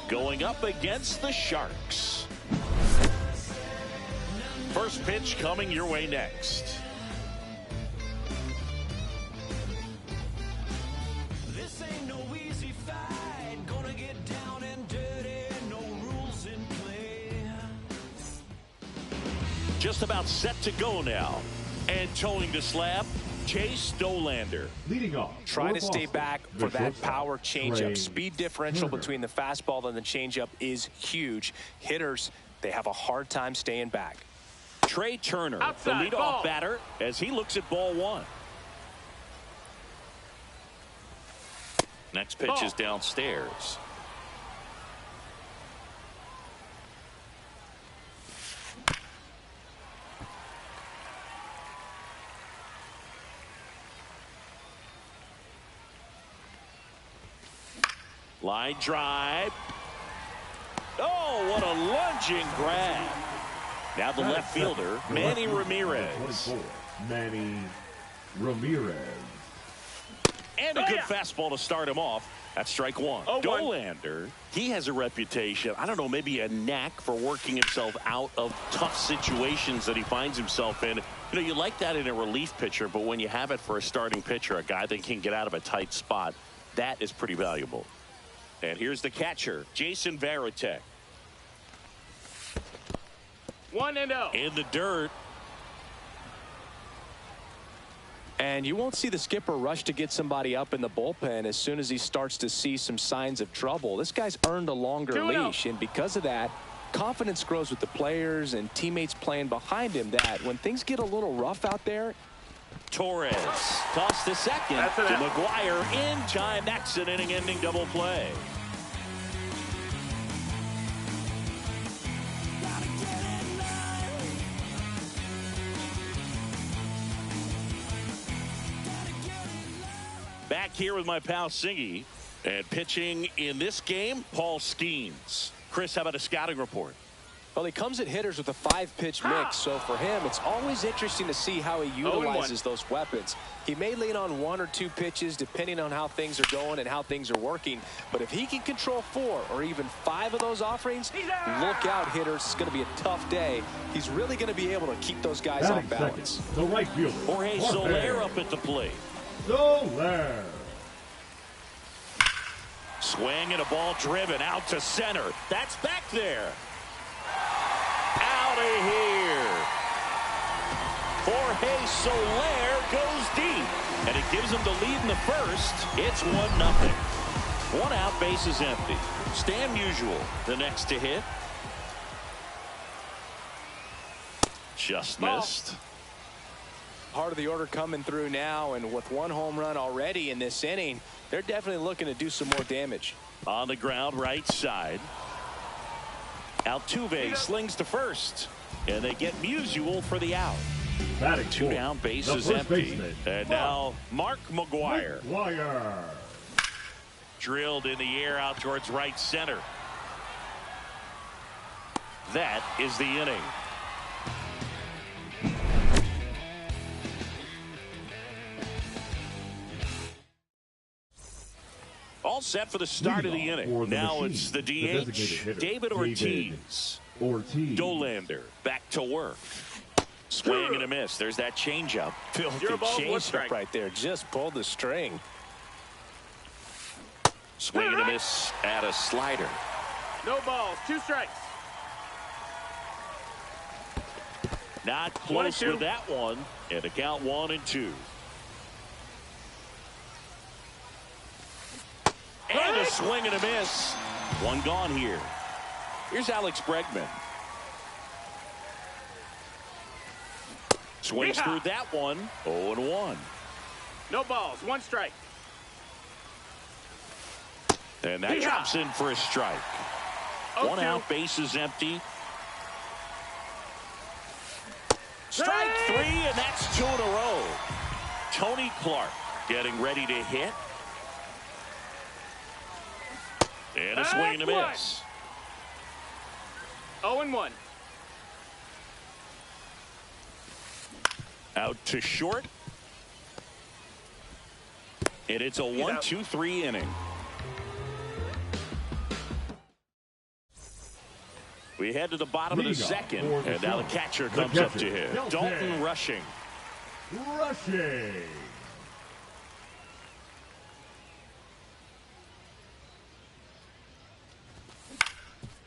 going up against the Sharks. First pitch coming your way next. This ain't no easy fight. Gonna get down and dirty. No rules in play. Just about set to go now. And towing the slab, Chase Dollander. Leading off. Trying to stay back for that power changeup. Speed differential Turner. between the fastball and the changeup is huge. Hitters, they have a hard time staying back. Trey Turner, Outside, the leadoff ball. batter, as he looks at ball one. Next pitch is downstairs. Line drive. Oh, what a lunging grab. Now the left fielder, Manny Ramirez. 24, Manny Ramirez. And a good fastball to start him off. That's strike one. Dollander, he has a reputation, I don't know, maybe a knack for working himself out of tough situations that he finds himself in. You know, you like that in a relief pitcher, but when you have it for a starting pitcher, a guy that can get out of a tight spot, that is pretty valuable. And here's the catcher, Jason Varitek. 1-0. In the dirt. And you won't see the skipper rush to get somebody up in the bullpen as soon as he starts to see some signs of trouble. This guy's earned a longer 2-0. leash, and because of that, confidence grows with the players and teammates playing behind him, that when things get a little rough out there. Torres toss to second That's to it. McGuire in time. That's an inning-ending double play. Back here with my pal Singy, and pitching in this game, Paul Skeens. Chris, how about a scouting report? Well, he comes at hitters with a 5-pitch mix, so for him, it's always interesting to see how he utilizes those weapons. He may lean on 1 or 2 pitches depending on how things are going and how things are working, but if he can control 4 or even 5 of those offerings, look out, hitters. It's going to be a tough day. He's really going to be able to keep those guys off Batting balance. second, the right fielder. Jorge Soler up at the plate. Soler. Swing and a ball driven out to center. That's back there. Out of here. Jorge Soler goes deep, and it gives him the lead in the first. It's 1-0. 1 out, bases empty. Stan Musial, the next to hit. Just missed. Part of the order coming through now, and with 1 home run already in this inning, they're definitely looking to do some more damage. On the ground, right side. Altuve slings to first, and they get Musial for the out. Batting 2 fourth, down, the bases first empty. baseman, And now Mark McGuire. McGuire. Drilled in the air out towards right center. That is the inning. All set for the start of the Leading off inning. for the Now machine, it's the the DH, designated hitter, David Ortiz. Dollander back to work. Swing and a miss. There's that changeup. Filthy You're a ball, 1 changeup strike. right there. Just pulled the string. Swing and a miss at a slider. No balls. 2 strikes. Not close 1-2. with that one. And a count 1-2. And a swing and a miss. 1 gone here. Here's Alex Bregman. Swings Yeehaw. through that one. 0-1. No balls. 1 strike. And that Yeehaw. drops in for a strike. 1 0-2. out, bases empty. Strike 3, and that's 2 in a row. Tony Clark getting ready to hit. And a swing and a miss. 0-1. Out to short. And it's a 1-2-3 inning. We head to the bottom of the second, and now the catcher The comes up catcher, to hit. Kelce. Dalton Rushing. Rushing.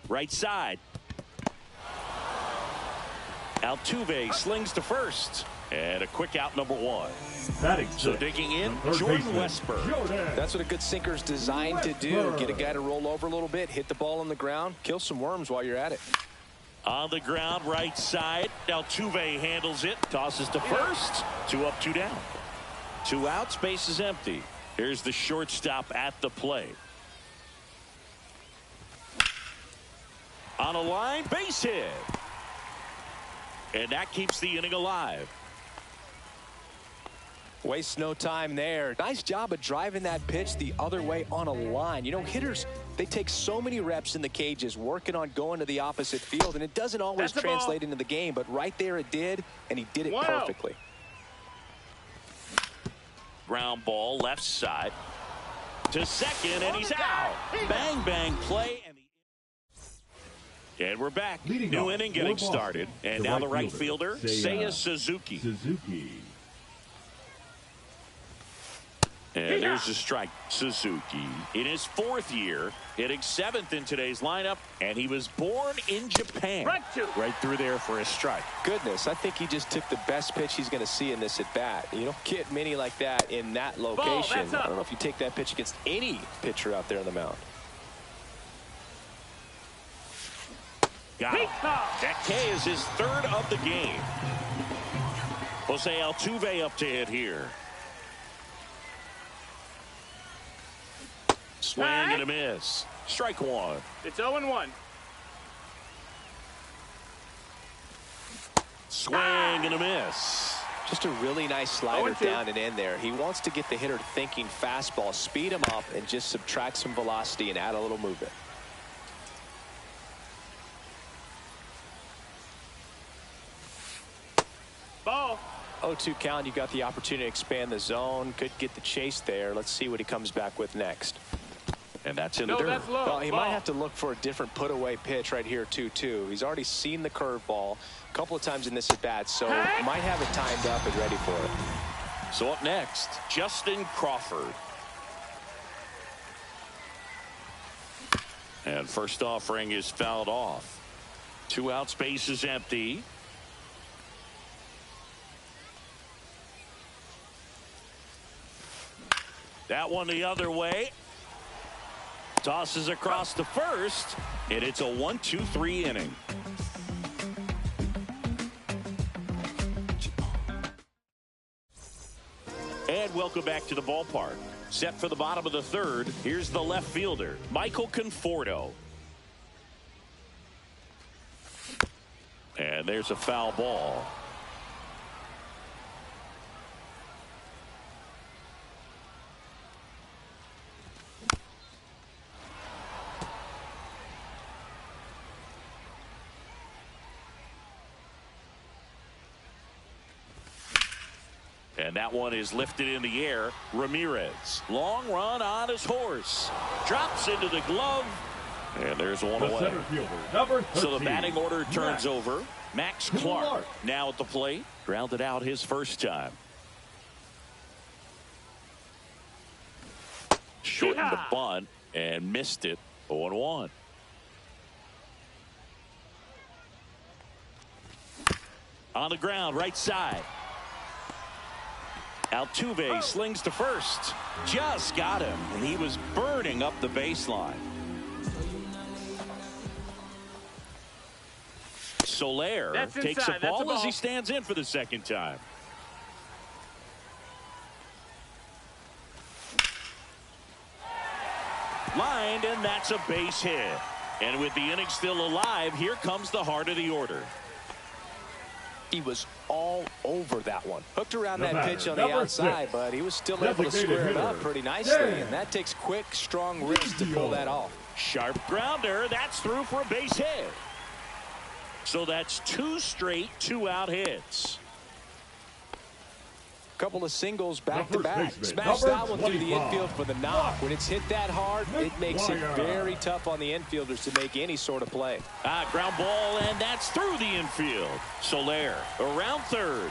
Right side. Altuve slings to first. And a quick out, number one. Batting So sixth, digging in, the third Jordan baseman, Westburg. Jordan. That's what a good sinker's designed to do. Get a guy to roll over a little bit, hit the ball on the ground, kill some worms while you're at it. On the ground, right side. Altuve handles it. Tosses to first. 2 up, 2 down. 2 out. Space is empty. Here's the shortstop at the plate. On a line, base hit. And that keeps the inning alive. Waste no time there. Nice job of driving that pitch the other way on a line. You know, hitters, they take so many reps in the cages working on going to the opposite field, and it doesn't always That's the ball. translate into the game, but right there it did, and he did it 1-0. perfectly. Ground ball, left side. To second, and he's out. Bang, bang play. And we're back. Leading New off inning for getting Boston, started. And the now right the right fielder, fielder, Seiya Seiya Suzuki. Suzuki. And there's a strike. Suzuki in his 4th year, hitting 7th in today's lineup, and he was born in Japan. Right through there for a strike. Goodness, I think he just took the best pitch he's going to see in this at bat. You don't get many like that in that location. that's up. I don't know if you take that pitch against any pitcher out there on the mound. Got him. That K is his 3rd of the game. Jose Altuve up to hit here. Swing and a miss. Strike 1. It's 0-1. Swing and a miss. Just a really nice slider 0-2. down and in there. He wants to get the hitter thinking fastball, speed him up, and just subtract some velocity and add a little movement. Ball. 0-2 count. You got the opportunity to expand the zone. Could get the chase there. Let's see what he comes back with next. And that's in No, the dirt. that's low. Well, he Ball. might have to look for a different put-away pitch right here, 2-2. He's already seen the curveball a couple of times in this at-bat, so might have it timed up and ready for it. So up next, Justin Crawford. And first offering is fouled off. 2 out, space is empty. That one the other way. Tosses across to first, and it's a 1-2-3 inning. And welcome back to the ballpark. Set for the bottom of the 3rd. Here's the left fielder, Michael Conforto. And there's a foul ball. And that one is lifted in the air. Ramirez, long run on his horse. Drops into the glove. And there's one The away. center fielder, number 13. So the batting order turns Max over. Max Clark Clark. now at the plate. Grounded out his first time. Shortened the bunt and missed it. 0-1. On the ground, right side. Altuve slings to first. Just got him, and he was burning up the baseline. Soler That's takes inside. a That's a ball as ball. he stands in for the second time. Lined, and that's a base hit. And with the inning still alive, here comes the heart of the order. He was all over that one. Hooked around The that batter, pitch on the number outside, 6. but he was still able to Designated square it hitter, up pretty nicely, Dan and that takes quick, strong wrist to pull that off. Sharp grounder. That's through for a base hit. So that's 2 straight 2-out hits. Couple of singles back to first back. baseman, Smash number that one through the 25. infield for the knock. When it's hit that hard, it makes it McGuire. very tough on the infielders to make any sort of play. Ground ball, and that's through the infield. Soler around third.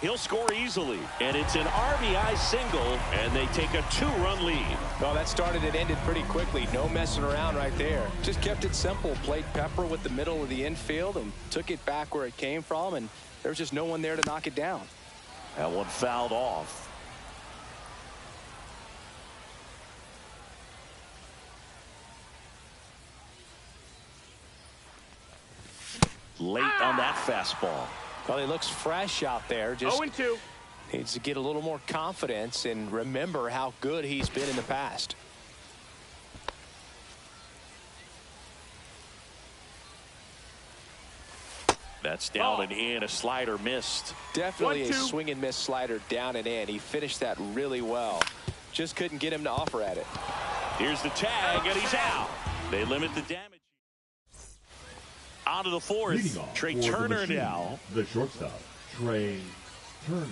He'll score easily, and it's an RBI single, and they take a 2-run lead. Well, that started and ended pretty quickly. No messing around right there. Just kept it simple. Played Pepper with the middle of the infield and took it back where it came from, and there was just no one there to knock it down. That one fouled off. Late on that fastball. Well, he looks fresh out there. Just 0-2. needs to get a little more confidence and remember how good he's been in the past. That's down and in. A slider missed. Definitely 1-2. a swing and miss slider down and in. He finished that really well. Just couldn't get him to offer at it. Here's the tag, and he's out. They limit the damage. On to the fourth. Leading off Trey for the Turner machine, now. The shortstop, Trey Turner.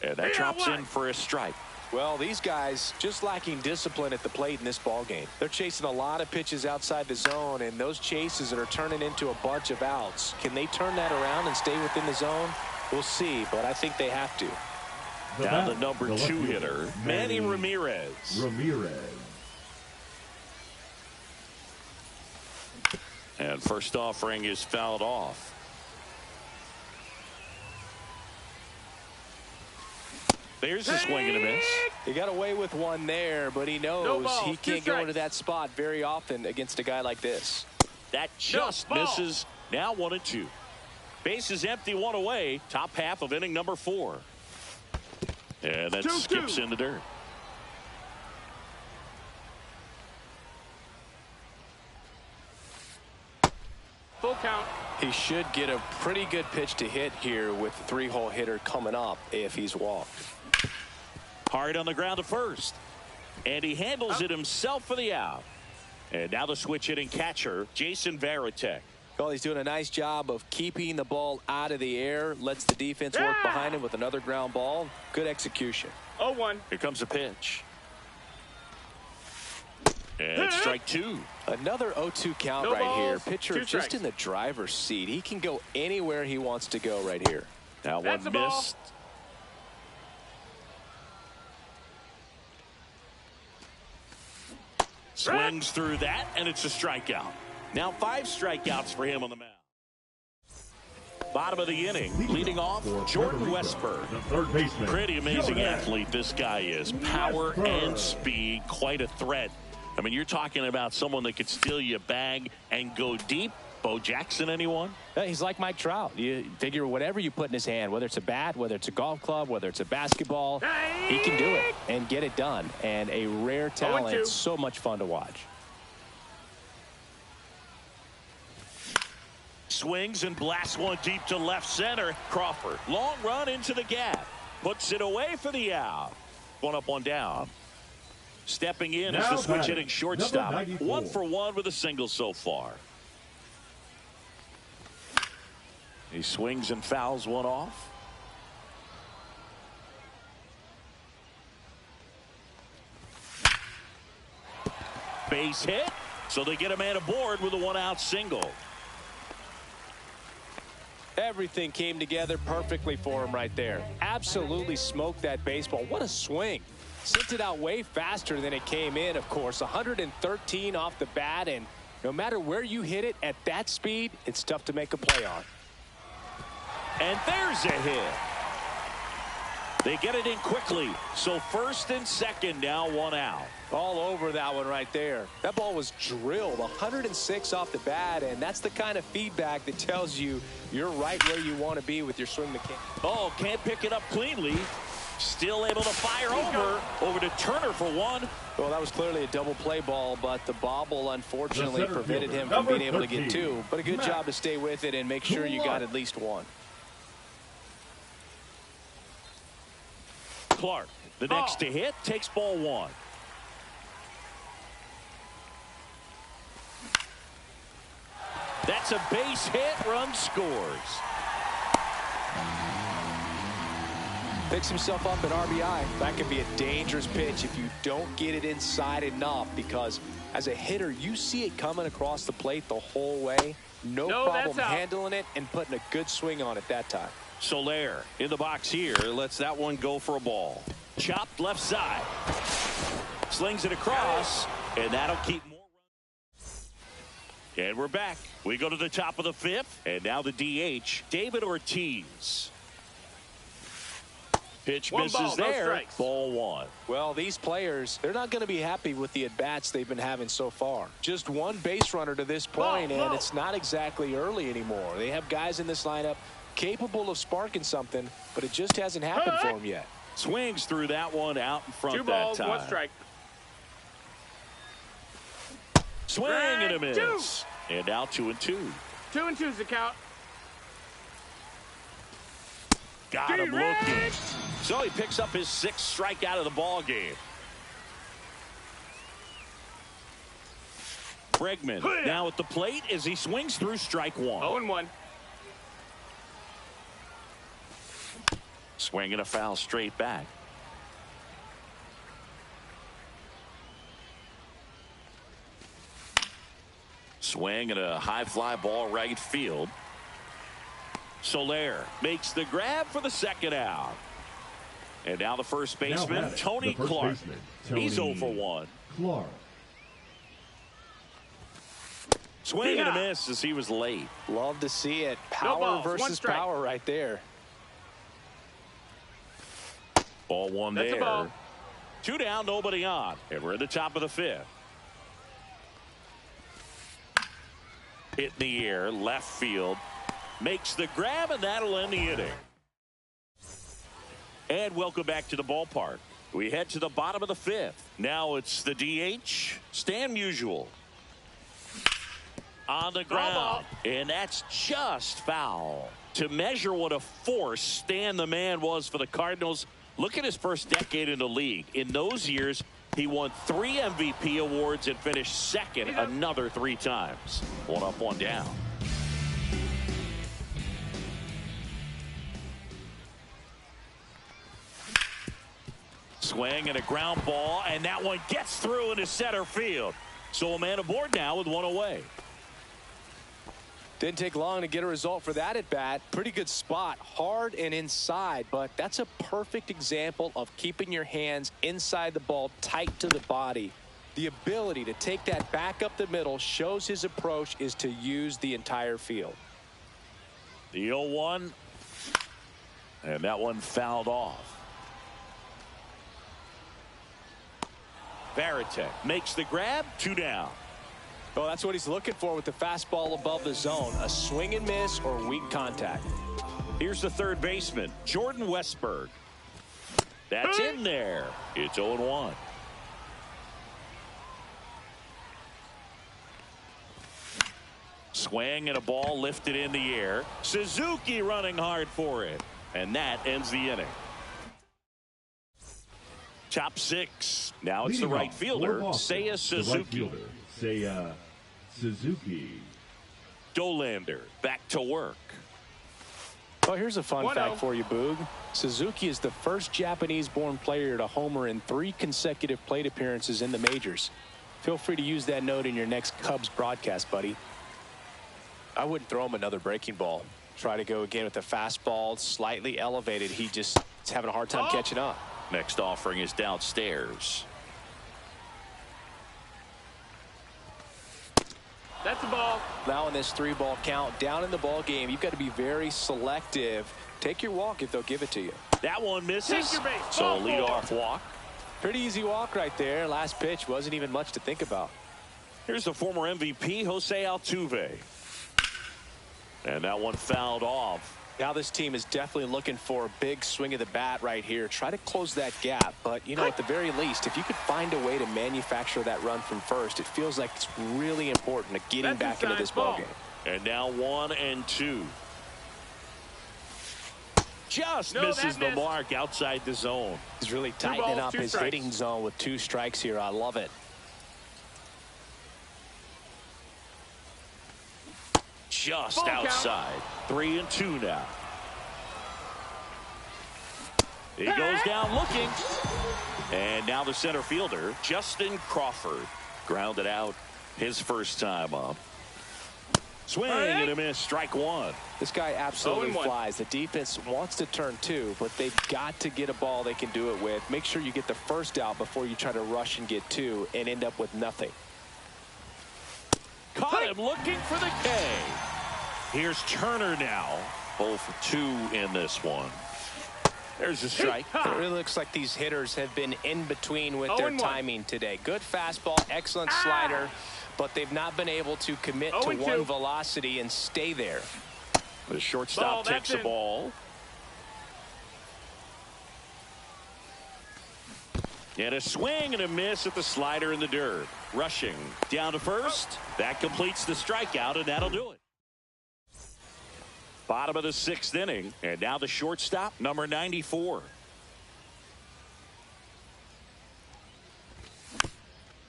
And that drops in for a strike. Well, these guys just lacking discipline at the plate in this ball game. They're chasing a lot of pitches outside the zone, and those chases are turning into a bunch of outs. Can they turn that around and stay within the zone? We'll see, but I think they have to. Down bat, the number left 2 fielder, hitter, Manny Ramirez. And first offering is fouled off. There's a swing and a miss. He got away with one there, but he knows balls, he 2 can't go strikes. into that spot very often against a guy like this. That just ball. misses. Now 1-2. Base is empty, 1 away. Top half of inning number 4. And that 2-2. skips in the dirt. Full count. He should get a pretty good pitch to hit here with the 3-hole hitter coming up if he's walked. Hard on the ground to first. And he handles it himself for the out. And now the switch hitting catcher, Jason Varitek. Well, he's doing a nice job of keeping the ball out of the air. Lets the defense work behind him with another ground ball. Good execution. 0-1. Here comes a pitch. And strike 2. Another 0-2 count No right here. balls, Pitcher 2 just strikes. in the driver's seat. He can go anywhere he wants to go right here. That That's one a ball. missed. Swings through that, and it's a strikeout. Now 5 strikeouts for him on the mound. Bottom of the inning, leading off, for Jordan Puerto Rico, Westburg. the third baseman. Pretty amazing Jordan athlete this guy is. Power Westburg. and speed, quite a threat. I mean, you're talking about someone that could steal you a bag and go deep. Bo Jackson, anyone? He's like Mike Trout. You figure whatever you put in his hand, whether it's a bat, whether it's a golf club, whether it's a basketball, he can do it and get it done. And a rare talent, 0-2. so much fun to watch. Swings and blasts one deep to left center. Crawford, long run into the gap. Puts it away for the out. 1 up, 1 down. Stepping in is Now the switch batting, hitting shortstop. number 94. 1 for 1 with a single so far. He swings and fouls one off. Base hit. So they get a man aboard with a 1-out single. Everything came together perfectly for him right there. Absolutely smoked that baseball. What a swing. Sent it out way faster than it came in, of course. 113 off the bat, and no matter where you hit it at that speed, it's tough to make a play on. And there's a hit. They get it in quickly. So first and second, now 1 out. All over that one right there. That ball was drilled 106 off the bat, and that's the kind of feedback that tells you you're right where you want to be with your swing mechanics. Oh, can't pick it up cleanly. Still able to fire over to Turner for 1. Well, that was clearly a double play ball, but the bobble unfortunately The center prevented fielder, him from being number able to get 13, 2. But a good Matt job to stay with it and make sure you got at least 1. Clark, the next to hit, takes ball 1. That's a base hit, run scores. Picks himself up at RBI. That can be a dangerous pitch if you don't get it inside enough, because as a hitter, you see it coming across the plate the whole way. No problem handling it and putting a good swing on it that time. Soler in the box here, lets that one go for a ball. Chopped left side. Slings it across, and that'll keep more runs. And we're back. We go to the top of the fifth, and now the DH, David Ortiz. Pitch misses there. Ball one. Well, these players, they're not going to be happy with the at-bats they've been having so far. Just one base runner to this point, and it's not exactly early anymore. They have guys in this lineup capable of sparking something, but it just hasn't happened for them yet. Swings through that one out in front 2 that balls, time. 1 strike. Swing and a miss. And now 2-2. 2-2's the count. Got him looking. So he picks up his 6th strikeout of the ball game. Bregman now at the plate as he swings through strike 1. 0-1. Swinging a foul straight back. Swing and a high fly ball right field. Soler makes the grab for the 2nd out. And now the first baseman, Tony Clark. He's 0 for 1. Clark. Swing and a miss as he was late. Love to see it. Power versus power right there. Ball 1 That's there. a ball. 2 down, nobody on. And we're at the top of the 5th. Hit in the air, left field. Makes the grab, and that'll end the inning. And welcome back to the ballpark. We head to the bottom of the 5th. Now it's the DH, Stan Musial. On the ground. And that's just foul. To measure what a force Stan the Man was for the Cardinals, look at his first decade in the league. In those years, he won 3 MVP awards and finished 2nd another 3 times. 1 up, 1 down. Swing and a ground ball, and that one gets through into center field. So a man aboard now with 1 away. Didn't take long to get a result for that at bat. Pretty good spot, hard and inside, but that's a perfect example of keeping your hands inside the ball, tight to the body. The ability to take that back up the middle shows his approach is to use the entire field. The 0-1, and that one fouled off. Varitek makes the grab, 2 down. Well, that's what he's looking for with the fastball above the zone. A swing and miss or weak contact. Here's the 3rd baseman, Jordan Westburg. That's in there. It's 0-1. Swing and a ball lifted in the air. Suzuki running hard for it. And that ends the inning. Top 6. Now it's the right fielder, Seiya Suzuki. The right fielder, Seiya Suzuki. Dollander back to work. Well, here's a fun fact for you, Boog. Suzuki is the first Japanese-born player to homer in 3 consecutive plate appearances in the majors. Feel free to use that note in your next Cubs broadcast, buddy. I wouldn't throw him another breaking ball. Try to go again with the fastball, slightly elevated. He just is having a hard time catching up. Next offering is downstairs. That's a ball. Now in this 3-ball count, down in the ball game, you've got to be very selective. Take your walk if they'll give it to you. That one misses. Take your base. So a leadoff walk. Pretty easy walk right there. Last pitch wasn't even much to think about. Here's the former MVP, Jose Altuve. And that one fouled off. Now this team is definitely looking for a big swing of the bat right here. Try to close that gap. But, you know, at the very least, if you could find a way to manufacture that run from first, it feels like it's really important to getting back into this ball game. And now 1 and 2. Just misses the mark outside the zone. He's really tightening up his hitting zone with 2 strikes here. I love it. Just outside. 3 and 2 now. He goes down looking. And now the center fielder, Justin Crawford, grounded out his first time up. Swing and a miss, strike one. This guy absolutely flies. The defense wants to turn two, but they've got to get a ball they can do it with. Make sure you get the first out before you try to rush and get two and end up with nothing. Caught him looking for the K. Here's Turner now. 0 for 2 in this one. There's a strike. It really looks like these hitters have been in between with their timing today. Good fastball, excellent slider, but they've not been able to commit to one velocity and stay there. The shortstop takes the ball. And a swing and a miss at the slider in the dirt. Rushing down to first. That completes the strikeout, and that'll do it. Bottom of the 6th inning, and now the shortstop, number 94.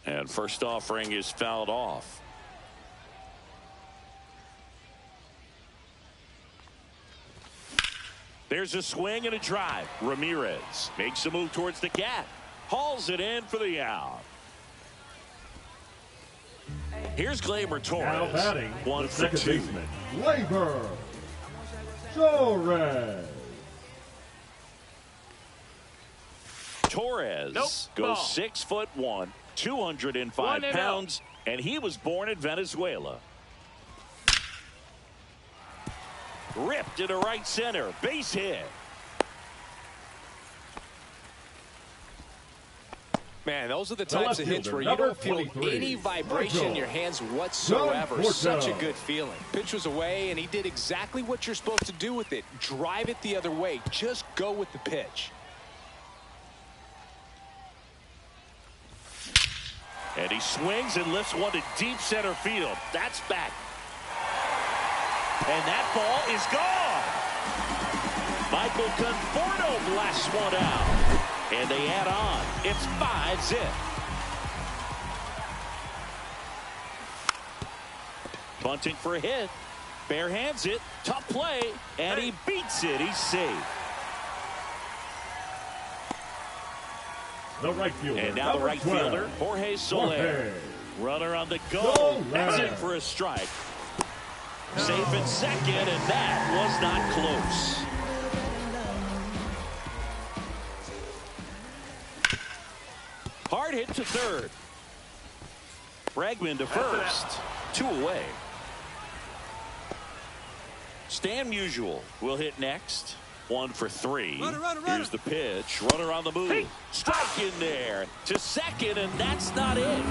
And first offering is fouled off. There's a swing and a drive. Ramirez makes a move towards the gap. Hauls it in for the out. Here's Gleyber Torres. Now batting, 1 for second 2. baseman, Gleyber Torres. Torres goes 6'1", 205 pounds, and he was born in Venezuela. Ripped into right center, base hit. Man, those are the types of hits where you don't feel any vibration in your hands whatsoever. Such a good feeling. Pitch was away, and he did exactly what you're supposed to do with it. Drive it the other way. Just go with the pitch. And he swings and lifts one to deep center field. That's back. And that ball is gone. Michael Conforto blasts one out. And they add on. It's 5-zip. Bunting for a hit. Bare hands it. Tough play. And he beats it. He's safe. The right fielder. And now the right fielder, Jorge Soler. Runner on the go. That's it for a strike. Safe at second, and that was not close. Hard hit to third. Bregman to first. 2 away. Stan Musial will hit next. 1 for 3. Runner. Here's the pitch. Runner on the move. Strike in there to second, and that's not it.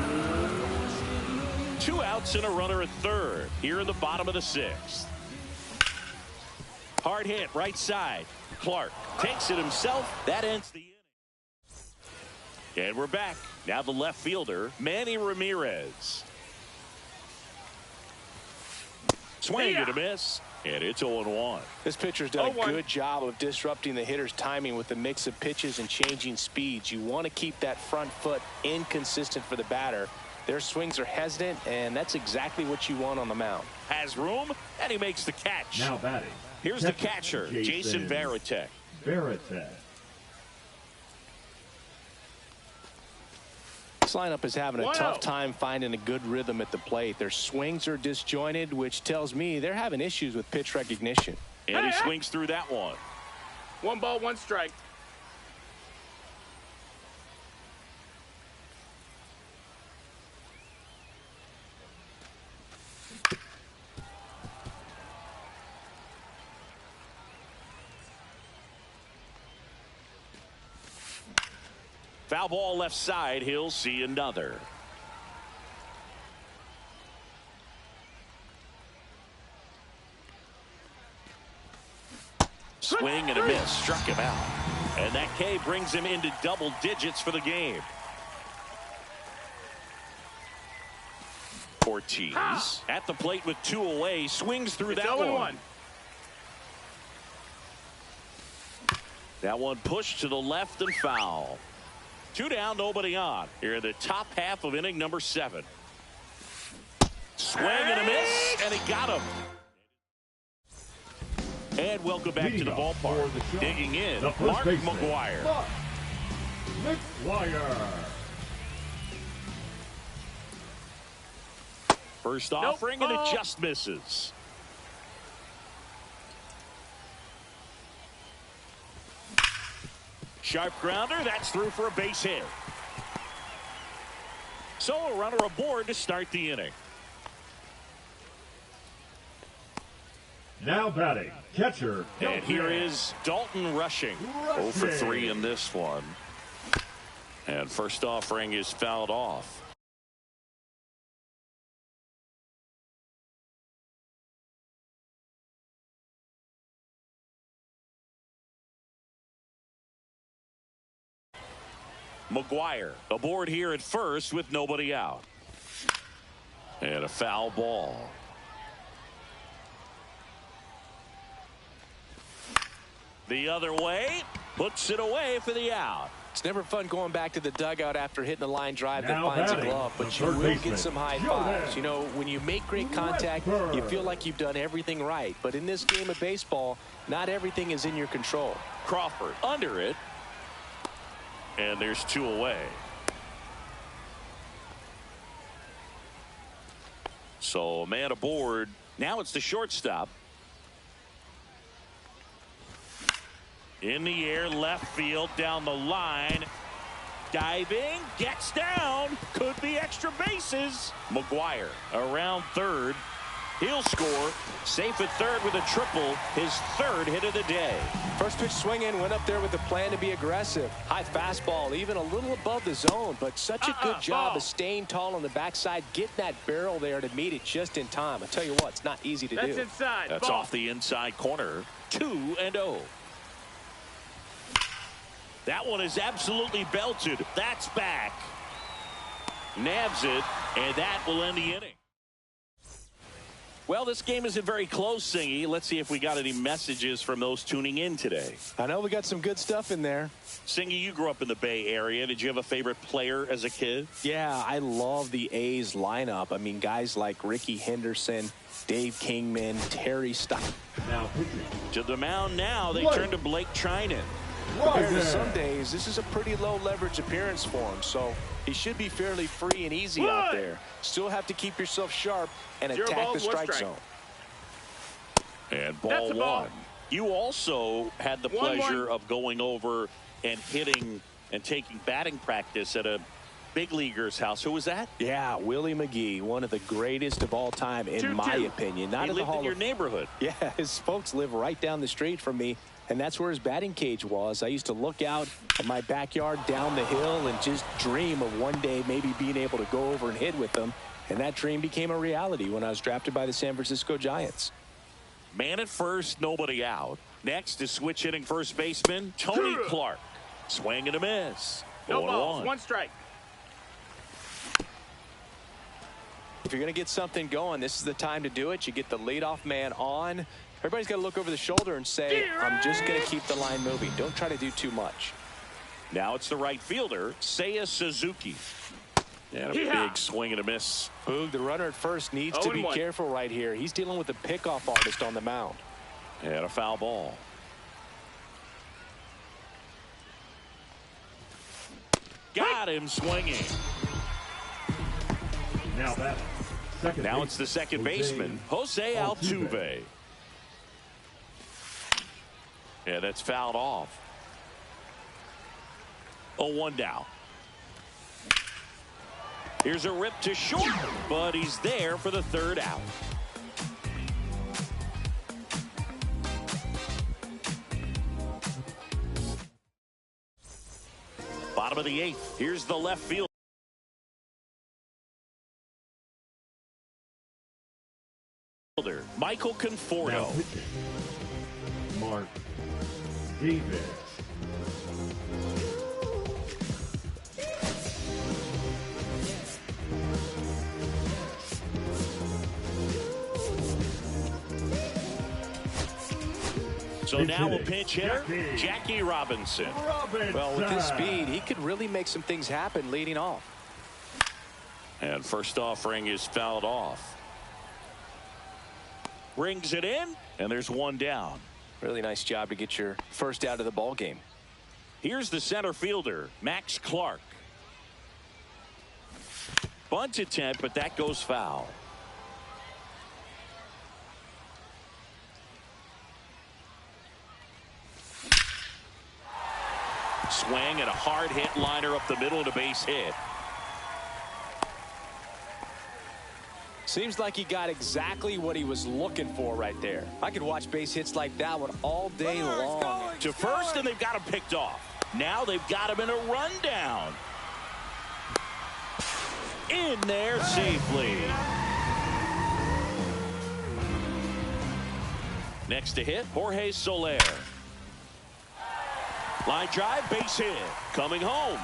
2 outs and a runner at third here in the bottom of the 6th. Hard hit right side. Clark takes it himself. That ends the inning. And we're back. Now the left fielder, Manny Ramirez. Swing and a miss. And it's 0-1. This pitcher's done a good job of disrupting the hitter's timing with the mix of pitches and changing speeds. You want to keep that front foot inconsistent for the batter. Their swings are hesitant, and that's exactly what you want on the mound. Has room, and he makes the catch. Now batting. Here's the catcher, Jason Varitek. This lineup is having a tough time finding a good rhythm at the plate. Their swings are disjointed, which tells me they're having issues with pitch recognition. And he swings through that one. 1 ball, 1 strike. Foul ball left side. He'll see another. Swing and a miss. Struck him out. And that K brings him into double digits for the game. Ortiz at the plate with 2 away. Swings through that one. That one pushed to the left and foul. 2 down, nobody on. Here in the top half of inning number 7. Swing and a miss, and he got him. And welcome back to the ballpark. Digging in, Mark McGwire. First offering and it just misses. Sharp grounder, that's through for a base hit. So a runner aboard to start the inning. Now batting, catcher. And here is Dalton Rushing. 0 for 3 in this one. And first offering is fouled off. McGwire aboard here at first with nobody out. And a foul ball. The other way, puts it away for the out. It's never fun going back to the dugout after hitting a line drive that Now finds a batting, glove, but the you third will baseman, get some high fives. You know, when you make great contact, you feel like you've done everything right. But in this game of baseball, not everything is in your control. Crawford under it. And there's 2 away. So a man aboard. Now it's the shortstop. In the air, left field, down the line. Diving, gets down, could be extra bases. McGwire around third. He'll score. Safe at third with a triple. His 3rd hit of the day. First pitch swinging, went up there with the plan to be aggressive. High fastball, even a little above the zone, but such a good job of staying tall on the backside, getting that barrel there to meet it just in time. I tell you what, it's not easy to do. That's inside. That's Ball. off the inside corner. 2-0. That one is absolutely belted. That's back. Nabs it, and that will end the inning. Well, this game isn't very close, Singy. Let's see if we got any messages from those tuning in today. I know we got some good stuff in there. Singy, you grew up in the Bay Area. Did you have a favorite player as a kid? Yeah, I love the A's lineup. I mean, guys like Ricky Henderson, Dave Kingman, Terry Stein. Now pitching. To the mound now, they turn to Blake Trinan. Compared to some days, this is a pretty low leverage appearance for him, so he should be fairly free and easy out there. Still have to keep yourself sharp and 0 attack balls, the 1 strike strike. zone. And ball That's a ball. 1. You also had the 1-1. pleasure of going over and hitting and taking batting practice at a big leaguer's house. Who was that? Yeah, Willie McGee, one of the greatest of all time, in 2-2. my opinion. Not He in the lived in Hall your of neighborhood. Yeah, his folks live right down the street from me, and that's where his batting cage was. I used to look out at my backyard down the hill and just dream of one day maybe being able to go over and hit with them, and that dream became a reality when I was drafted by the San Francisco Giants. Man at first, nobody out. Next is switch hitting first baseman Tony Clark. Swing and a miss. No 0-1. balls, 1 strike. If you're going to get something going, this is the time to do it. You get the leadoff man on. Everybody's got to look over the shoulder and say, I'm just going to keep the line moving. Don't try to do too much. Now it's the right fielder, Seiya Suzuki. And a big swing and a miss. Boog, the runner at first needs to be 0-1. careful right here. He's dealing with a pickoff artist on the mound. And a foul ball. Got him swinging. Now batting, second Now baseman, it's the second Jose baseman, Jose Altuve. Altuve. Yeah, that's fouled off. 0-1 down. Here's a rip to short, but he's there for the 3rd out. Bottom of the 8th. Here's the left field. Michael Now Conforto. pitching, Mark Davis. So Pinch now a hitting, pinch hitter, Jackie Robinson. Well, with his speed, he could really make some things happen leading off. And first offering is fouled off. Rings it in, and there's 1 down. Really nice job to get your first out of the ball game. Here's the center fielder, Max Clark. Bunt attempt, but that goes foul. Swing and a hard hit liner up the middle and a base hit. Seems like he got exactly what he was looking for right there. I could watch base hits like that one all day long. To first, and they've got him picked off. Now they've got him in a rundown. In there safely. Next to hit, Jorge Soler. Line drive, base hit. Coming home.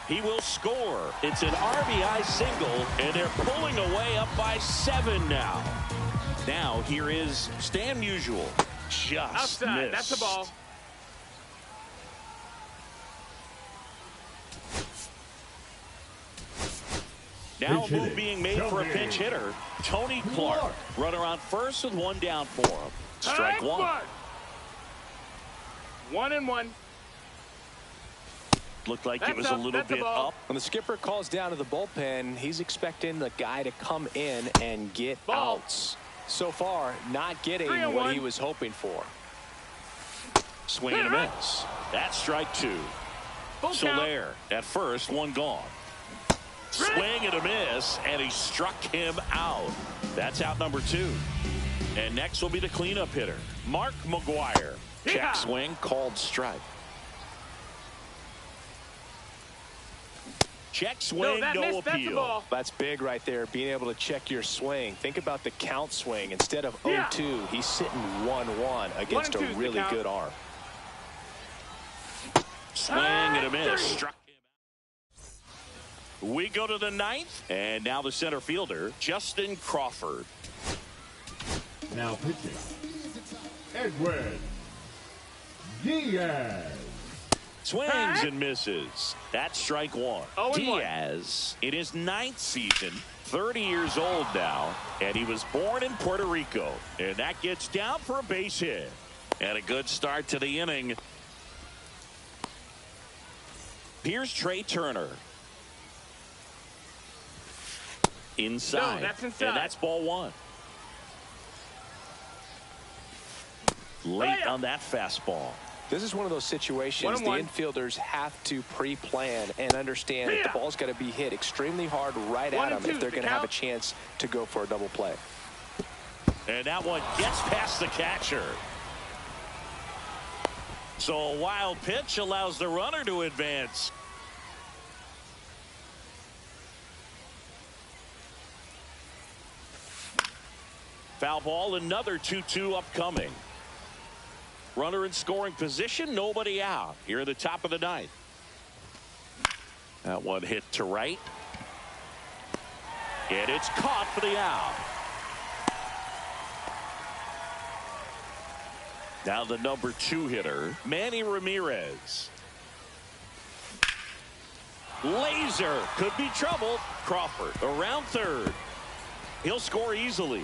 He will score. It's an RBI single, and they're pulling away up by 7 now. Now here is Stan Musial. Just Outside. missed. That's the ball. Now a Pinch move hitting. being made for a pinch hitter. Tony Clark. Runner on first with 1 down for him. Strike 1. 1-1. Looked like That's it was a up. little That's a bit ball. up. When the skipper calls down to the bullpen, he's expecting the guy to come in and get Ball. outs. So far, not getting 3-1. what he was hoping for. Swing and a miss. That's strike 2. Full count. Soler at first, 1 gone. Swing and a miss, and he struck him out. That's out number 2. And next will be the cleanup hitter, Mark McGwire. Check Yeah. swing, called strike. Check swing, that no missed. That's a appeal. ball. That's big right there, being able to check your swing. Think about the count swing. Instead of Yeah. 0-2, he's sitting 1-1 against 1 a and 2's the really count. good arm. Swing and a miss. Struck him out. We go to the 9th, and now the center fielder, Justin Crawford. Now pitching, Edwin Diaz. Swings and misses. That's strike 1. 0-1. Diaz, in his 9th season, 30 years old now, and he was born in Puerto Rico. And that gets down for a base hit. And a good start to the inning. Here's Trey Turner. Inside. No, that's inside. And that's ball 1. Late on that fastball. This is one of those situations the 1-1. infielders have to pre-plan and understand that the ball's got to be hit extremely hard right 1 at and them if 2's they're the going to have a count. chance to go for a double play. And that one gets past the catcher. So a wild pitch allows the runner to advance. Foul ball, another 2-2 upcoming. Runner in scoring position, nobody out. Here at the top of the 9th. That one hit to right. And it's caught for the out. Now the number 2 hitter, Manny Ramirez. Laser could be trouble. Crawford around third. He'll score easily.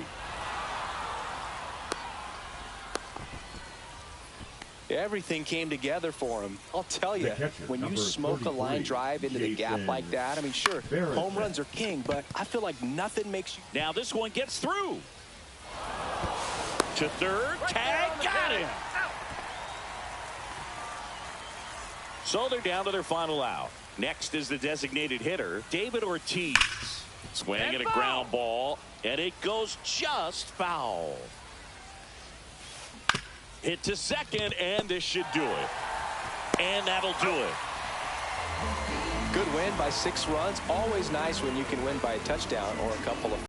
Everything came together for him. I'll tell you, catcher, when you number smoke a line 33, drive into the gap Jason like that, I mean, sure, Barrett. home runs are king, but I feel like nothing makes you. Now this one gets through. To third, tag, got him. So they're down to their final out. Next is the designated hitter, David Ortiz. Swing and a ground ball, and it goes just foul. Hit to second, and this should do it. And that'll do it. Good win by 6 runs. Always nice when you can win by a touchdown or a couple of